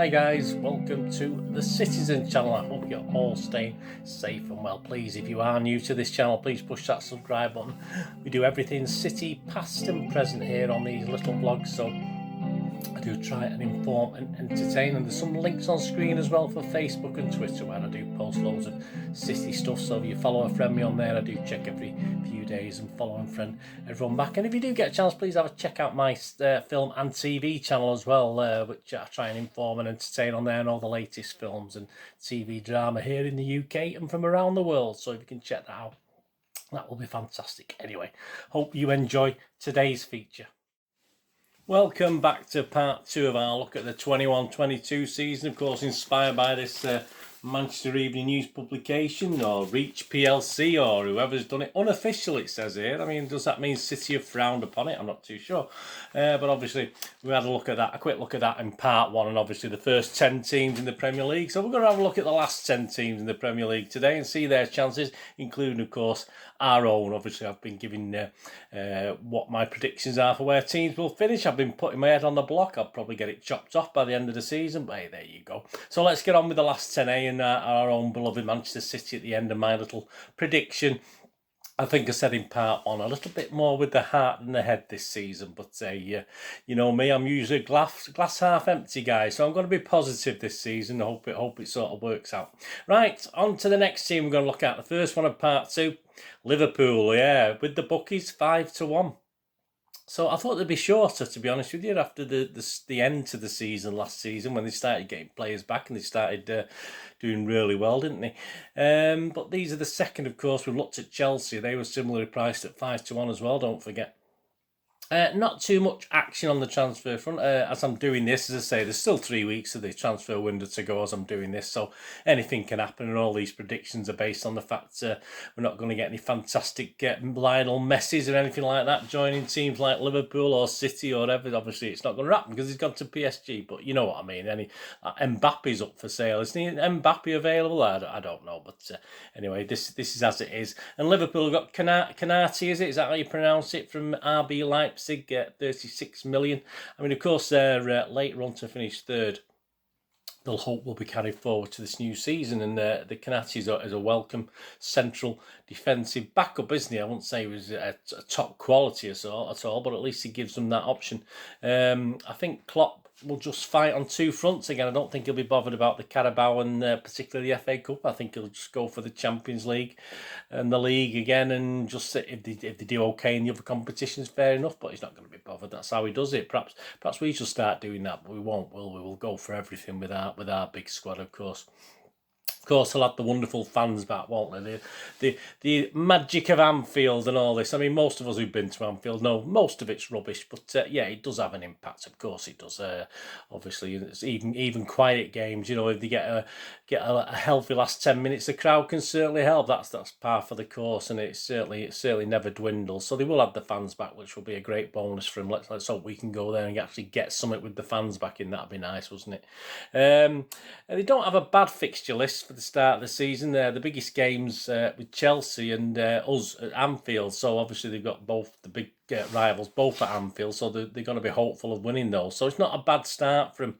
Hi guys, welcome to the Citizen channel. I hope you're all staying safe and well. Please, if you are new to this channel, please push that subscribe button. We do everything City, past and present here on these little vlogs, so I do try and inform and entertain, and there's some links on screen as well for Facebook and Twitter where I do post loads of City stuff. So if you follow a friend me on there, I do check every few days and follow and friend everyone back. And if you do get a chance, please have a check out my film and TV channel as well, which I try and inform and entertain on there, and all the latest films and TV drama here in the UK and from around the world. So if you can check that out, that will be fantastic. Anyway, hope you enjoy today's feature. Welcome back to part 2 of our look at the 21-22 season, of course inspired by this Manchester Evening News publication, or Reach PLC, or whoever's done it. Unofficial, it says here. I mean, does that mean City have frowned upon it? I'm not too sure. But obviously, we had a quick look at that in part 1, and obviously the first 10 teams in the Premier League. So we're going to have a look at the last 10 teams in the Premier League today and see their chances, including, of course, our own. Obviously, I've been giving what my predictions are for where teams will finish. I've been putting my head on the block. I'll probably get it chopped off by the end of the season, but hey, there you go. So let's get on with the last 10A and our own beloved Manchester City at the end of my little prediction. I think I said in part 1, a little bit more with the heart than the head this season, but you know me, I'm usually a glass half empty guy, so I'm going to be positive this season. I hope it sort of works out. Right, on to the next team we're going to look at. The first one of part 2, Liverpool, yeah, with the bookies 5-1. So I thought they'd be shorter, to be honest with you, after the end to the season last season, when they started getting players back and they started doing really well, didn't they? But these are the second, of course. We've looked at Chelsea. They were similarly priced at 5-1 as well, don't forget. Not too much action on the transfer front as I'm doing this. As I say, there's still 3 weeks of the transfer window to go as I'm doing this, so anything can happen, and all these predictions are based on the fact we're not going to get any fantastic Lionel Messis or anything like that joining teams like Liverpool or City or whatever. Obviously, it's not going to happen because he's gone to PSG, but you know what I mean. Mbappe's up for sale. Isn't he? Mbappe available? I don't know, but anyway, this is as it is. And Liverpool have got Canati, is it? Is that how you pronounce it, from RB Leipzig? 36 million. I mean, of course, they're later on to finish third. They'll hope will be carried forward to this new season, and the Canati is a welcome central defensive backup, isn't he? I wouldn't say he was a top quality at all, but at least he gives them that option. I think Klopp will just fight on 2 fronts again. I don't think he'll be bothered about the Carabao and particularly the FA Cup. I think he'll just go for the Champions League and the league again, and just if they do okay in the other competitions, fair enough. But he's not going to be bothered. That's how he does it. Perhaps we should start doing that, but we won't. Will we? Will go for everything with our big squad, of course. Of course, they'll have the wonderful fans back, won't they? The magic of Anfield and all this. I mean, most of us who've been to Anfield know most of it's rubbish, but yeah, it does have an impact. Of course, it does. Obviously, it's even quiet games. You know, if they get a healthy last 10 minutes, the crowd can certainly help. That's par for the course, and it certainly never dwindles. So they will have the fans back, which will be a great bonus for them. Let's hope we can go there and actually get something with the fans back in. That'd be nice, wouldn't it? And they don't have a bad fixture list for the start of the season. The biggest games with Chelsea and us at Anfield, so obviously they've got both the big rivals both at Anfield, so they're going to be hopeful of winning those. So it's not a bad start from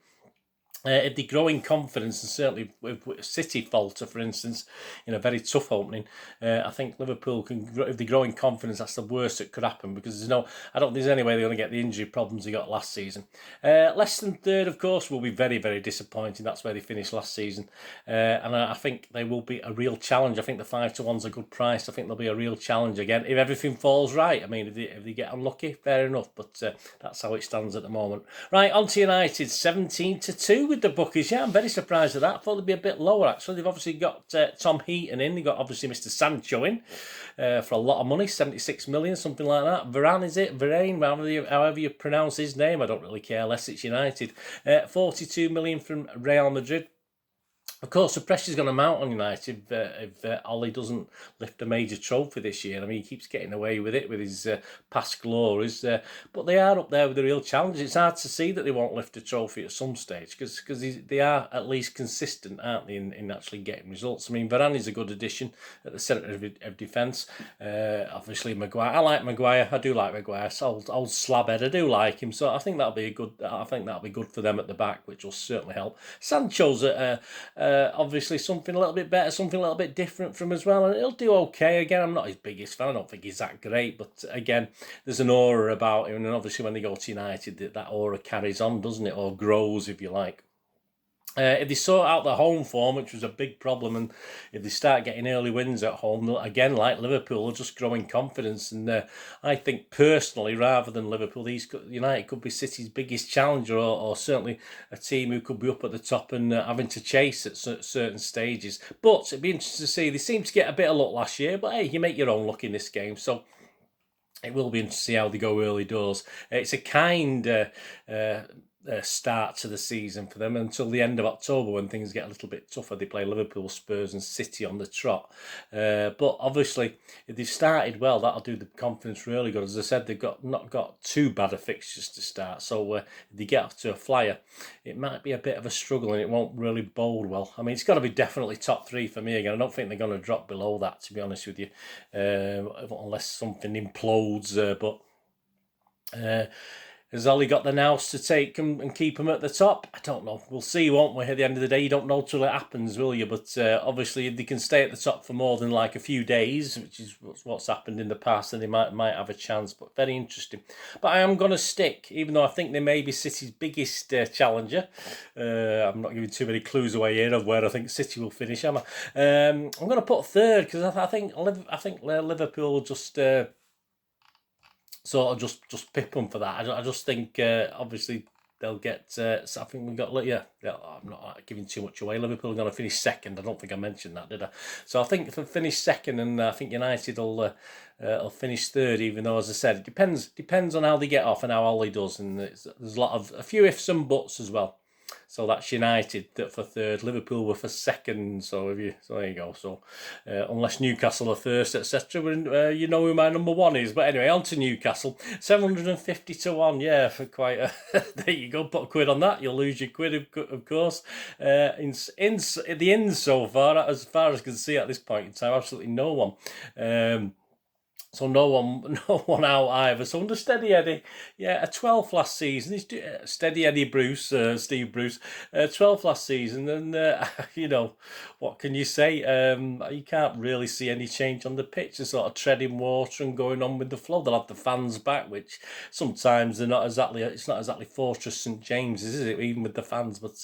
if they grow in confidence, and certainly if City falter, for instance, in a very tough opening, I think Liverpool can, if they grow in confidence, that's the worst that could happen, because I don't think there's any way they're going to get the injury problems they got last season. Less than third, of course, will be very, very disappointing. That's where they finished last season, and I think they will be a real challenge. I think the 5-1's a good price. I think they'll be a real challenge again if everything falls right. I mean, if they get unlucky, fair enough, but that's how it stands at the moment. Right, on to United, 17-2. With the bookies. Yeah, I'm very surprised at that. I thought they'd be a bit lower, actually. They've obviously got Tom Heaton in. They've got obviously Mr. Sancho in for a lot of money, 76 million, something like that. Varane, is it? Varane, however you pronounce his name. I don't really care, less it's United. 42 million from Real Madrid. Of course, the pressure's going to mount on United if Ollie doesn't lift a major trophy this year. I mean, he keeps getting away with it with his past glories, but they are up there with the real challenge. It's hard to see that they won't lift a trophy at some stage because they are at least consistent, aren't they, in actually getting results. I mean, Varane is a good addition at the centre of defence. Obviously, Maguire. I like Maguire. I do like Maguire. Old slabhead. I do like him. So I think that'll be a good. I think that'll be good for them at the back, which will certainly help. Sancho's obviously something a little bit better, something a little bit different from as well, and he'll do okay. Again, I'm not his biggest fan. I don't think he's that great, but again, there's an aura about him, and obviously when they go to United, that aura carries on, doesn't it, or grows, if you like. If they sort out the home form, which was a big problem, and if they start getting early wins at home, again, like Liverpool, they'll just grow in confidence. And I think personally, rather than Liverpool, United could be City's biggest challenger, or certainly a team who could be up at the top and having to chase at certain stages. But it'd be interesting to see. They seemed to get a bit of luck last year, but hey, you make your own luck in this game. So it will be interesting to see how they go early doors. It's a kind start to the season for them until the end of October, when things get a little bit tougher. They play Liverpool, Spurs and City on the trot. But obviously, if they've started well, that'll do the confidence really good. As I said, they've not got too bad of fixtures to start. So if they get off to a flyer, it might be a bit of a struggle and it won't really bode well. I mean, it's got to be definitely top three for me again. I don't think they're going to drop below that, to be honest with you, unless something implodes. Has Ollie got the nous to take them and keep them at the top? I don't know. We'll see, won't we? At the end of the day, you don't know till it happens, will you? But obviously, if they can stay at the top for more than like a few days, which is what's happened in the past, then they might have a chance. But very interesting. But I am going to stick, even though I think they may be City's biggest challenger. I'm not giving too many clues away here of where I think City will finish, am I? I'm going to put third because I think Liverpool will just. Sort of just pip them for that. I just think obviously they'll get. So I think we've got I'm not giving too much away. Liverpool are going to finish second. I don't think I mentioned that, did I? So I think if they finish second, and I think United will finish third. Even though, as I said, it depends on how they get off and how Ollie does, and there's a few ifs and buts as well. So that's United for third. Liverpool were for second. So there you go. So unless Newcastle are first, etc., you know who my number one is. But anyway, on to Newcastle. 750 to 1. Yeah, for quite a there you go. Put a quid on that. You'll lose your quid, of course. In the ins so far as I can see at this point in time, absolutely no one. So no one out either. So under Steady Eddie, a 12th last season. He's Steady Eddie Bruce, Steve Bruce, 12th last season, and what can you say? You can't really see any change on the pitch. They're sort of treading water and going on with the flow. They'll have the fans back, which sometimes they're not exactly. It's not exactly Fortress St James's, is it? Even with the fans, but.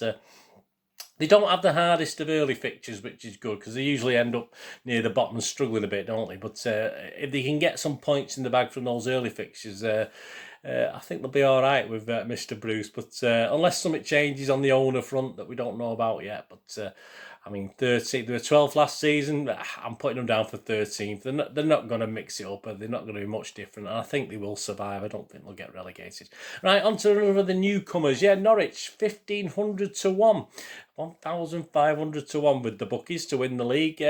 They don't have the hardest of early fixtures, which is good, because they usually end up near the bottom and struggling a bit, don't they? But if they can get some points in the bag from those early fixtures, I think they'll be all right with Mr. Bruce. But unless something changes on the owner front that we don't know about yet. But I mean, 13th, they were 12th last season. I'm putting them down for 13th. They're not going to mix it up. They're not going to be much different. And I think they will survive. I don't think they'll get relegated. Right, on to another of the newcomers. Norwich, 1,500 to 1. 1,500 to 1 with the bookies to win the league.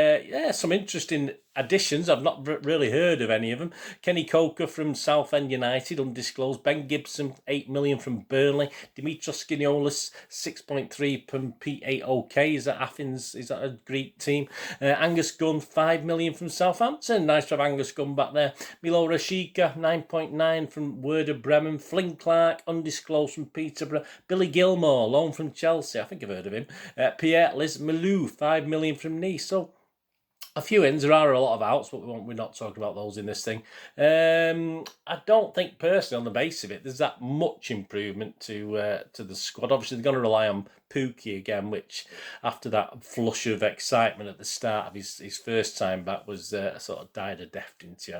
Some interesting additions. I've not really heard of any of them. Kenny Coker from Southend United, undisclosed. Ben Gibson, 8 million from Burnley. Dimitros Skiniolis, 6.3 from P8OK. Is that Athens? Is that a Greek team? Angus Gunn, 5 million from Southampton. Nice to have Angus Gunn back there. Milo Rashica, 9.9 from Werder Bremen. Flynn Clark, undisclosed from Peterborough. Billy Gilmore, loan from Chelsea. I think I've heard of him. Pierre Les Melou, 5 million from Nice. So a few ins. There are a lot of outs, but we're not talking about those in this thing. I don't think personally, on the base of it, there's that much improvement to the squad. Obviously, they're going to rely on Pookie again, which after that flush of excitement at the start of his first time back was sort of died a death, didn't he?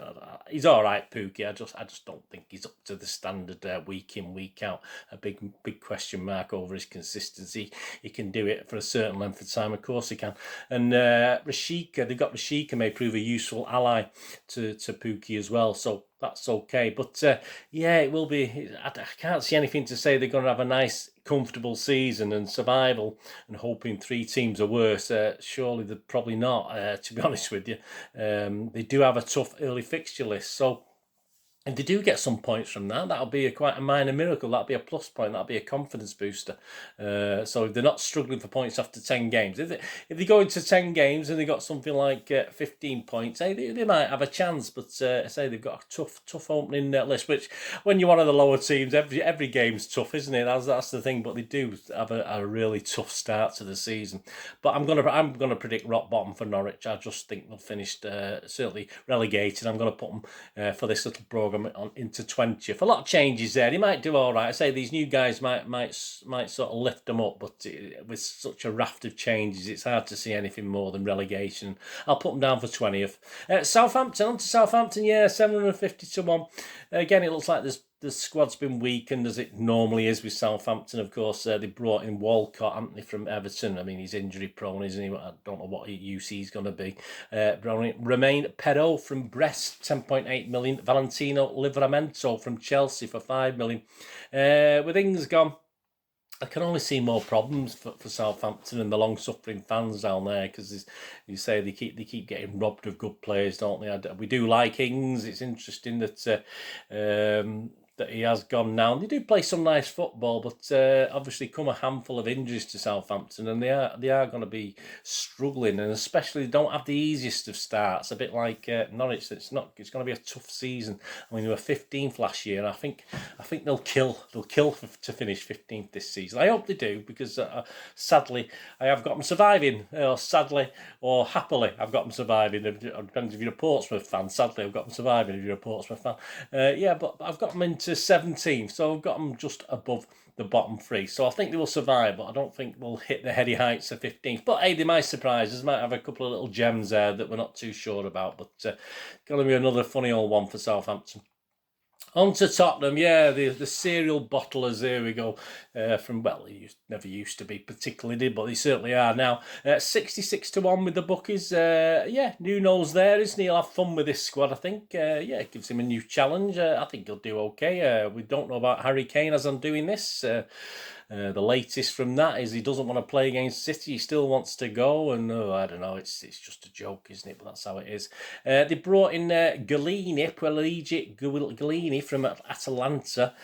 He's all right, Pookie. I just don't think he's up to the standard week in, week out. A big question mark over his consistency. He can do it for a certain length of time, of course he can. And Rashica, they've got Rashica may prove a useful ally to Pookie as well. So that's okay. But yeah, it will be. I can't see anything to say they're going to have a nice, comfortable season and survival and hoping 3 teams are worse. Surely they're probably not, to be honest with you. They do have a tough early fixture list. So if they do get some points from that, that'll be quite a minor miracle. That'll be a plus point. That'll be a confidence booster. So if they're not struggling for points after 10 games, if they go into 10 games and they got something like 15 points, they might have a chance. But I say they've got a tough opening list. Which, when you're one of the lower teams, every game's tough, isn't it? That's the thing. But they do have a really tough start to the season. But I'm gonna predict rock bottom for Norwich. I just think they'll finish certainly relegated. I'm gonna put them for this little programme on into 20th. A lot of changes there. He might do all right. I say these new guys might sort of lift them up, but with such a raft of changes, it's hard to see anything more than relegation. I'll put them down for 20th. Southampton, on to Southampton. Yeah, 750 to 1. Again, it looks like the squad's been weakened as it normally is with Southampton. Of course, they brought in Walcott, haven't they, from Everton. I mean, he's injury prone, isn't he? I don't know what use he's going to be. Romain Perrault from Brest, 10.8 million. Valentino Livramento from Chelsea for 5 million. With Ings gone, I can only see more problems for Southampton and the long-suffering fans down there, because you say they keep getting robbed of good players, don't they? We do like Ings. It's interesting that that he has gone now. And they do play some nice football, but obviously come a handful of injuries to Southampton, and they are going to be struggling, and especially they don't have the easiest of starts. A bit like Norwich. It's going to be a tough season. I mean, they were 15th last year, and I think they'll kill to finish 15th this season. I hope they do, because sadly I have got them surviving. Sadly or happily, I've got them surviving. It depends if you're a Portsmouth fan. Sadly, I've got them surviving if you're a Portsmouth fan. Yeah, but I've got them into 17th, so I've got them just above the bottom 3. So I think they will survive, but I don't think we'll hit the heady heights of 15th. But hey, they might surprise us. Might have a couple of little gems there that we're not too sure about. But going to be another funny old one for Southampton. On to Tottenham, yeah, the serial bottlers, here we go, from, well, he never used to be particularly, but they certainly are now. 66 to 1 with the bookies. Yeah, Nuno's there, isn't he? He'll have fun with this squad, I think. Yeah, it gives him a new challenge. I think he'll do okay. We don't know about Harry Kane as I'm doing this. The latest from that is he doesn't want to play against City. He still wants to go, and I don't know. It's just a joke, isn't it? But that's how it is. They brought in Galini, Galini from Atalanta,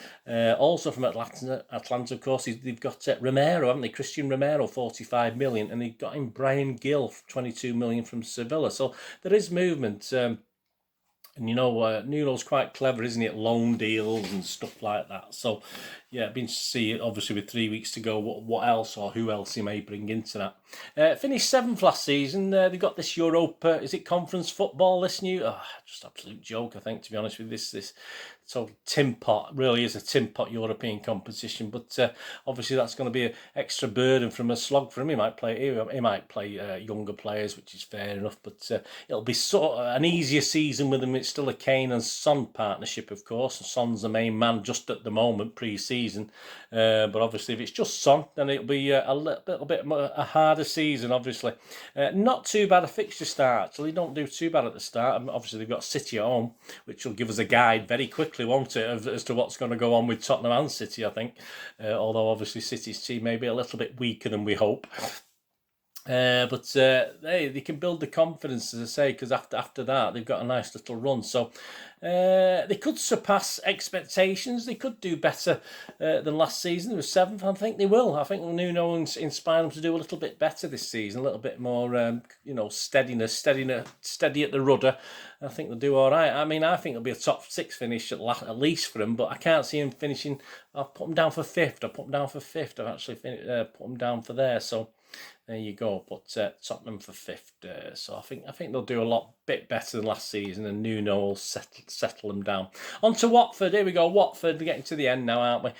also from Atlanta. Of course, they've got Romero, haven't they? Christian Romero, 45 million, and they've got in Brian Gill, 22 million from Sevilla. So there is movement. And you know, Nuno's quite clever, isn't he, at loan deals and stuff like that. So, yeah, been to see, obviously, with 3 weeks to go, what else or who else he may bring into that. Finished 7th last season. They got this Europa, is it conference football, this new? Just absolute joke, I think, to be honest with this so tin pot, really is a tin pot European competition, but obviously that's going to be an extra burden from a slog for him. He might play younger players, which is fair enough, but it'll be sort of an easier season with him. It's still a Kane and Son partnership, of course, and Son's the main man just at the moment, pre-season, but obviously if it's just Son, then it'll be a little bit a harder season, obviously. Not too bad a fixture start, so they don't do too bad at the start. Obviously they've got City at home, which will give us a guide very quickly, won't it, as to what's going to go on with Tottenham and City, I think. Although obviously City's team may be a little bit weaker than we hope. But they can build the confidence, as I say, because after that they've got a nice little run. So they could surpass expectations. They could do better than last season. They were 7th. I think they will. I think Nuno inspire them to do a little bit better this season, a little bit more, steady at the rudder. I think they'll do all right. I mean, I think it'll be a top 6 finish at least for them, but I can't see them finishing. I'll put them down for 5th. I've actually put them down for there. So there you go. Put Tottenham for 5th. So I think they'll do a bit better than last season, and Nuno will settle them down. On to Watford. Here we go. Watford. We're getting to the end now, aren't we?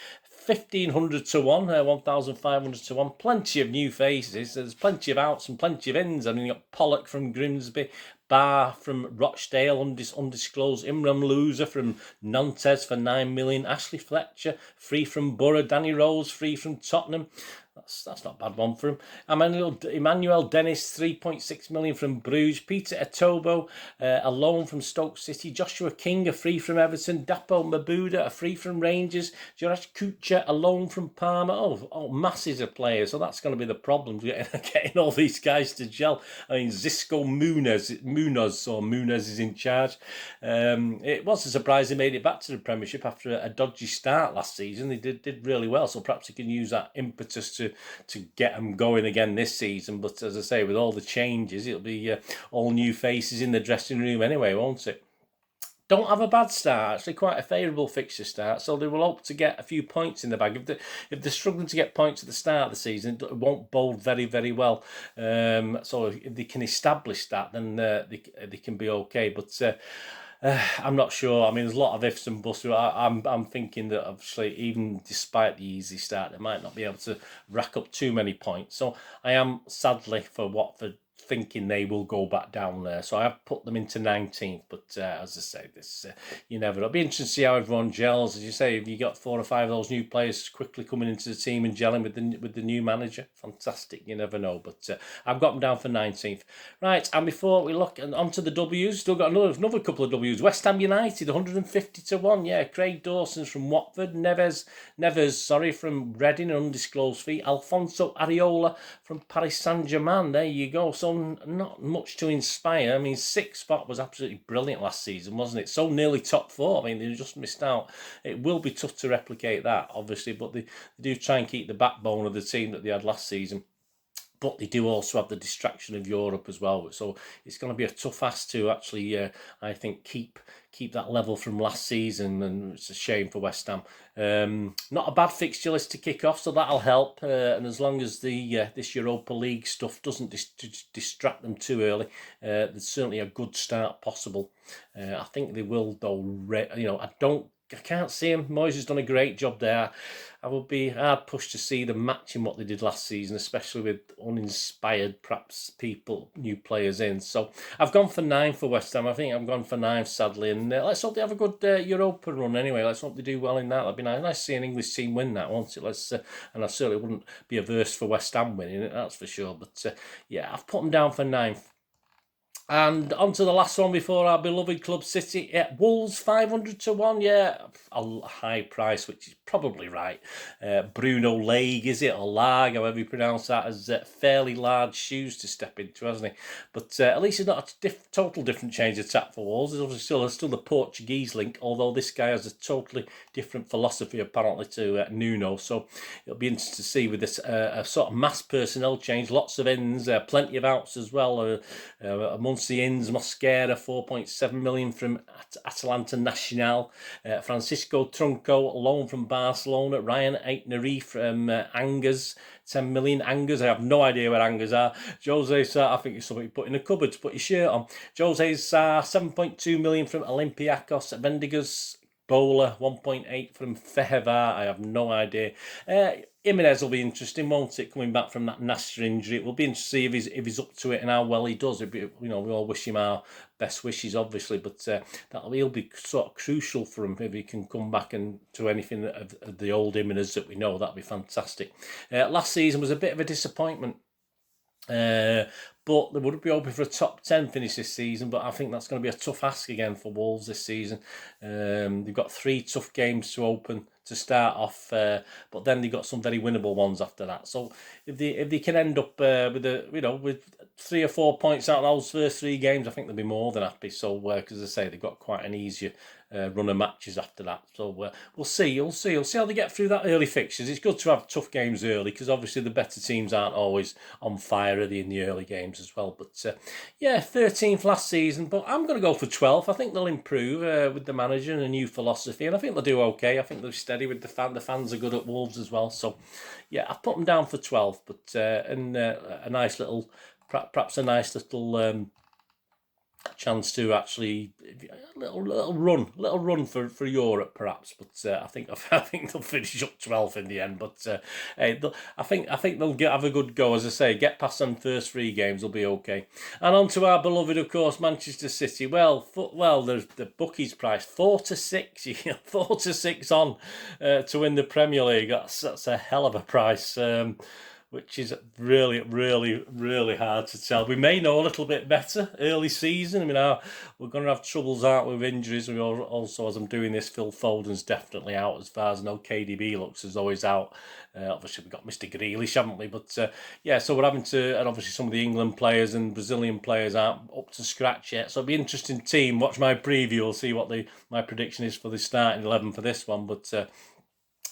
1,500 to 1, 1,500 to 1. Plenty of new faces. There's plenty of outs and plenty of ins. I mean, you've got Pollock from Grimsby, Barr from Rochdale, undisclosed. Imran Louza from Nantes for 9 million. Ashley Fletcher, free from Borough. Danny Rose, free from Tottenham. That's not a bad one for him. Emmanuel Dennis, 3.6 million from Bruges. Peter Etobo, a loan from Stoke City. Joshua King, a free from Everton. Dapo Mabuda, a free from Rangers. Juraj Kucha, a loan from Parma. Masses of players. So that's going to be the problem, getting all these guys to gel. I mean, Zisco Munoz is in charge. It was a surprise they made it back to the Premiership after a dodgy start last season. They did really well, so perhaps he can use that impetus to get them going again this season. But as I say, with all the changes, it'll be all new faces in the dressing room anyway, won't it? Don't have a bad start, actually quite a favourable fixture start, so they will hope to get a few points in the bag. If they're struggling to get points at the start of the season, it won't bode very, very well. So if they can establish that, then they can be okay. But I'm not sure. I mean, there's a lot of ifs and buts. I'm thinking that obviously, even despite the easy start, they might not be able to rack up too many points. So I am sadly for Watford thinking they will go back down there. So I have put them into 19th. But as I say, this you never know. It'll be interesting to see how everyone gels. As you say, if you got 4 or 5 of those new players quickly coming into the team and gelling with the new manager, fantastic. You never know. But I've got them down for 19th. Right, and before we look onto the W's, still got another couple of W's. West Ham United, 150-1. Yeah, Craig Dawson's from Watford. Neves, from Reading, an undisclosed fee. Alfonso Areola from Paris Saint-Germain. There you go. So not much to inspire. I mean, 6th spot was absolutely brilliant last season, wasn't it? So nearly top 4. I mean, they just missed out. It will be tough to replicate that, obviously, but they do try and keep the backbone of the team that they had last season. But they do also have the distraction of Europe as well. So it's going to be a tough ask to actually, I think, keep that level from last season. And it's a shame for West Ham. Not a bad fixture list to kick off, so that'll help. And as long as this Europa League stuff doesn't distract them too early, there's certainly a good start possible. I think they will, though. I can't see him. Moyes has done a great job there. I would be hard pushed to see them matching what they did last season, especially with uninspired, perhaps, new players in. So I've gone for 9 for West Ham. I think I've gone for 9, sadly. And let's hope they have a good Europa run anyway. Let's hope they do well in that. That'd be nice to see an English team win that, won't it? And I certainly wouldn't be averse for West Ham winning it, that's for sure. But yeah, I've put them down for 9th. And on to the last one before our beloved club City. Yeah, Wolves 500-1. Yeah, a high price, which is probably right. Bruno Lage, is it? Or Lag, however you pronounce that, has fairly large shoes to step into, hasn't he? But at least it's not a total different change of tack for Wolves. There's obviously still the Portuguese link, although this guy has a totally different philosophy, apparently, to Nuno. So it'll be interesting to see with this a sort of mass personnel change. Lots of ins, plenty of outs as well. Amongst the ins, Mosquera, 4.7 million from Atalanta Nacional. Francisco Trunco, loan from Barcelona. Ryan Aitneri from Angers, 10 million. Angers, I have no idea where Angers are. Jose Sarr, I think it's something you put in a cupboard to put your shirt on. Jose Sarr, 7.2 million from Olympiacos. Vendigas Bowler, 1.8 from Fehevar. I have no idea. Jimenez will be interesting, won't it? Coming back from that nasty injury, it will be interesting to see if he's up to it and how well he does. We all wish him our best wishes, obviously, but he'll be sort of crucial for him if he can come back and to anything of the old Jimenez that we know. That'd be fantastic. Last season was a bit of a disappointment. But they would be hoping for a top 10 finish this season, but I think that's going to be a tough ask again for Wolves this season. They've got 3 tough games to open to start off, but then they've got some very winnable ones after that. So if they can end up with 3 or 4 points out of those first 3 games, I think they'll be more than happy. So because I say they've got quite an easier run of matches after that. So we'll see. We'll see how they get through that early fixtures. It's good to have tough games early because obviously the better teams aren't always on fire in the early games as well. But 13th last season, but I'm going to go for 12th. I think they'll improve with the manager and a new philosophy, and I think they'll do okay. I think they're steady with the fan. The fans are good at Wolves as well. So yeah, I've put them down for 12th, but a nice little, perhaps a nice little chance to actually a little run for Europe perhaps, but I think they'll finish up 12th in the end. But I think they'll have a good go. As I say, get past them first 3 games, they'll be okay. And on to our beloved, of course, Manchester City. Well, there's the bookies price 4-6. 4-6 on to win the Premier League. That's a hell of a price. which is really hard to tell. We may know a little bit better early season. I mean, we're going to have troubles out with injuries. We also, as I'm doing this, Phil Foden's definitely out as far as I know. KDB looks as though he's out. Obviously, we've got Mr. Grealish, haven't we? But yeah, so we're having to, and obviously some of the England players and Brazilian players aren't up to scratch yet. So it'll be an interesting team. Watch my preview. We'll see what my prediction is for the starting 11 for this one. But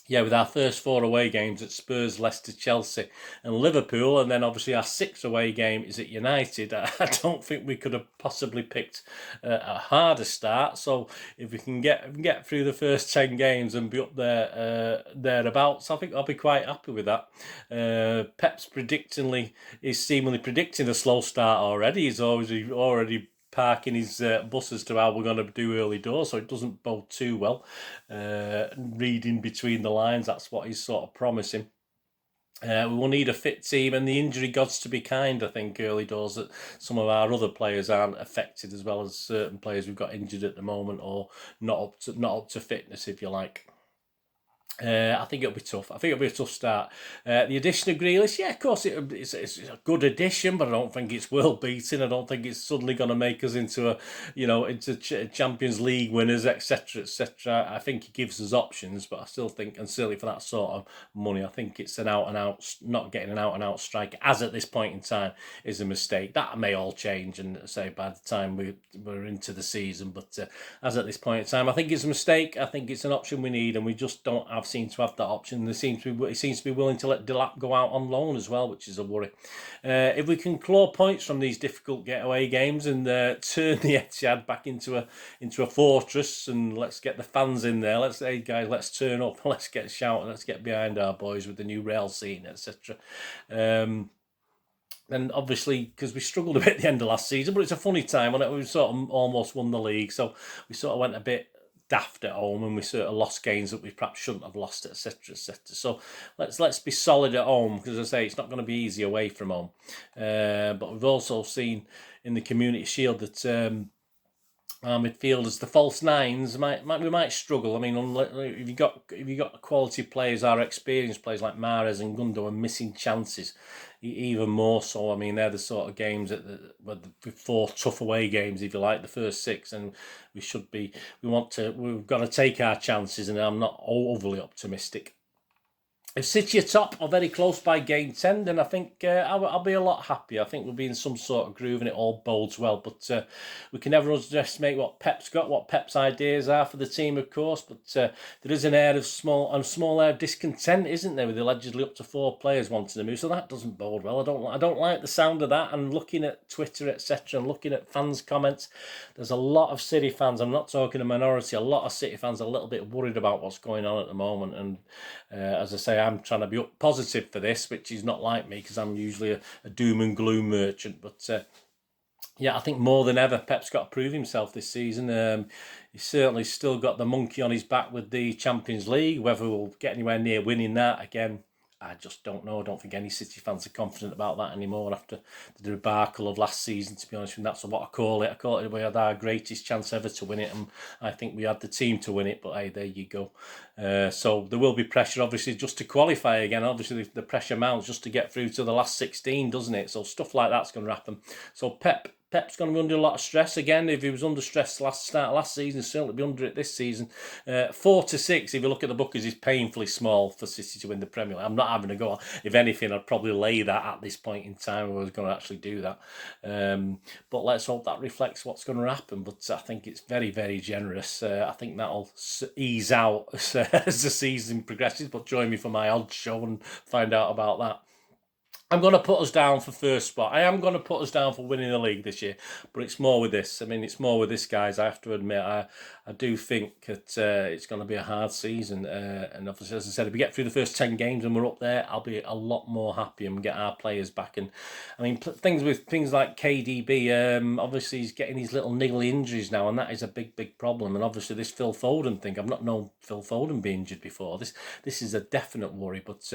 yeah, with our first 4 away games at Spurs, Leicester, Chelsea and Liverpool, and then obviously our 6th away game is at United, I don't think we could have possibly picked a harder start. So if we can get through the first 10 games and be up there thereabouts, I think I'll be quite happy with that. Pep's is seemingly predicting a slow start already. He's already parking his buses to how we're going to do early doors, so it doesn't bode too well. Reading between the lines, that's what he's sort of promising. We will need a fit team and the injury gods to be kind, I think, early doors, that some of our other players aren't affected as well as certain players we've got injured at the moment or not up to fitness, if you like. I think it'll be tough. I think it'll be a tough start. The addition of Grealish, yeah, of course, it's a good addition, but I don't think it's world beating. I don't think it's suddenly going to make us into Champions League winners, etc., etc. I think he gives us options, but I still think, and certainly for that sort of money, I think it's not getting an out and out striker as at this point in time is a mistake. That may all change, and say by the time we're into the season, but as at this point in time, I think it's a mistake. I think it's an option we need, and we just don't seem to have that option. He seems to be willing to let Delap go out on loan as well, which is a worry. If we can claw points from these difficult getaway games and turn the Etihad back into a fortress, and let's get the fans in there. Let's say, guys, let's turn up, let's get shouting, let's get behind our boys with the new rail scene, etc. And obviously, because we struggled a bit at the end of last season, but it's a funny time when we sort of almost won the league, so we sort of went a bit daft at home, and we sort of lost games that we perhaps shouldn't have lost, etc., etc. So let's be solid at home, because as I say, it's not going to be easy away from home. But we've also seen in the Community Shield that our midfielders, the false nines, we might struggle. I mean, if you got quality players, our experienced players like Mahrez and Gundo are missing chances, even more so. I mean, they're the sort of games with 4 tough away games, if you like, the first 6, and we've got to take our chances, and I'm not overly optimistic. If City are top or very close by game 10, then I think I'll be a lot happier. I think we'll be in some sort of groove and it all bodes well. But we can never underestimate what Pep's got, what Pep's ideas are for the team, of course. But there is an air of small air of discontent, isn't there, with allegedly up to 4 players wanting to move. So that doesn't bode well. I don't like the sound of that. And looking at Twitter, etc., and looking at fans' comments, there's a lot of City fans. I'm not talking a minority. A lot of City fans are a little bit worried about what's going on at the moment. And as I say, I'm trying to be positive for this, which is not like me, because I'm usually a doom and gloom merchant. But yeah, I think more than ever, Pep's got to prove himself this season. He's certainly still got the monkey on his back with the Champions League. Whether we'll get anywhere near winning that, again, I just don't know. I don't think any City fans are confident about that anymore after the debacle of last season, to be honest with you. That's what I call it. I call it we had our greatest chance ever to win it, and I think we had the team to win it, but hey, there you go. So there will be pressure, obviously, just to qualify again. Obviously, the pressure mounts just to get through to the last 16, doesn't it? So stuff like that's going to happen. So Pep's going to be under a lot of stress again. If he was under stress last season, certainly be under it this season. 4-6, if you look at the bookies, is painfully small for City to win the Premier League. I'm not having a go on. If anything, I'd probably lay that at this point in time if I was going to actually do that. But let's hope that reflects what's going to happen. But I think it's very, very generous. I think that'll ease out as the season progresses. But join me for my odds show and find out about that. I'm going to put us down for first spot. I am going to put us down for winning the league this year, but it's more with this. I mean, it's more with this, guys. I have to admit, I do think that it's going to be a hard season. And obviously, as I said, if we get through the first 10 games and we're up there, I'll be a lot more happy and get our players back. And I mean, things like KDB, obviously he's getting these little niggly injuries now, and that is a big, big problem. And obviously this Phil Foden thing, I've not known Phil Foden be injured before. This is a definite worry, but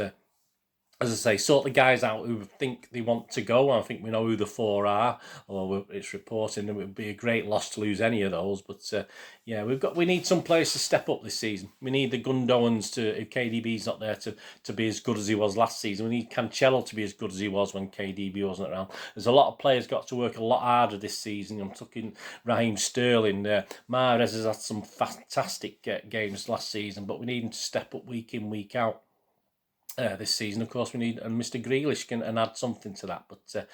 as I say, sort the guys out who think they want to go. I think we know who the 4 are, although it's reporting that it would be a great loss to lose any of those. But yeah, we need some players to step up this season. We need the Gundogan's to, if KDB's not there, to be as good as he was last season. We need Cancelo to be as good as he was when KDB wasn't around. There's a lot of players got to work a lot harder this season. I'm talking Raheem Sterling. Mahrez has had some fantastic games last season, but we need him to step up week in, week out. This season, of course, we need, and Mr. Grealish can add something to that. But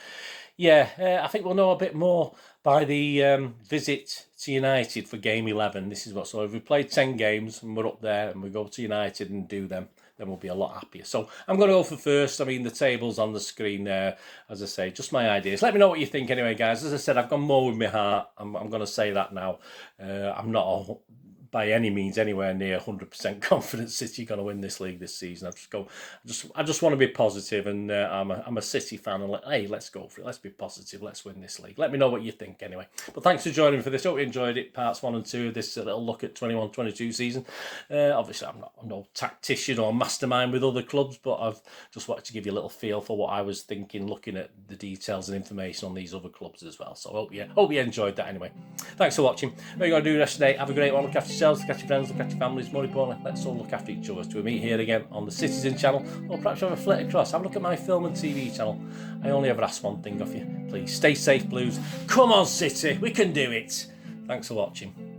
yeah, I think we'll know a bit more by the visit to United for game 11. This is what, so if we played 10 games and we're up there and we go to United and do them, then we'll be a lot happier. So I'm going to go for first. I mean, the table's on the screen there, as I say, just my ideas. Let me know what you think anyway, guys. As I said, I've gone more with my heart. I'm going to say that now. I'm not by any means anywhere near 100% confident City going to win this league this season. I just want to be positive, and I'm a City fan, and hey, let's go for it. Let's be positive. Let's win this league. Let me know what you think anyway. But thanks for joining me for this. Hope you enjoyed it. Parts 1 and 2 of this little look at 21-22 season. Obviously, I'm no tactician or mastermind with other clubs, but I've just wanted to give you a little feel for what I was thinking, looking at the details and information on these other clubs as well. So I hope you enjoyed that anyway. Thanks for watching. What you're going to do the rest of the day? Have a great one. Look after yourselves, look after your friends, look after your families. More importantly, let's all look after each other. Till we meet here again on the Citizen channel, or perhaps have a flit across. Have a look at my film and TV channel. I only ever ask one thing of you. Please stay safe, Blues. Come on, City. We can do it. Thanks for watching.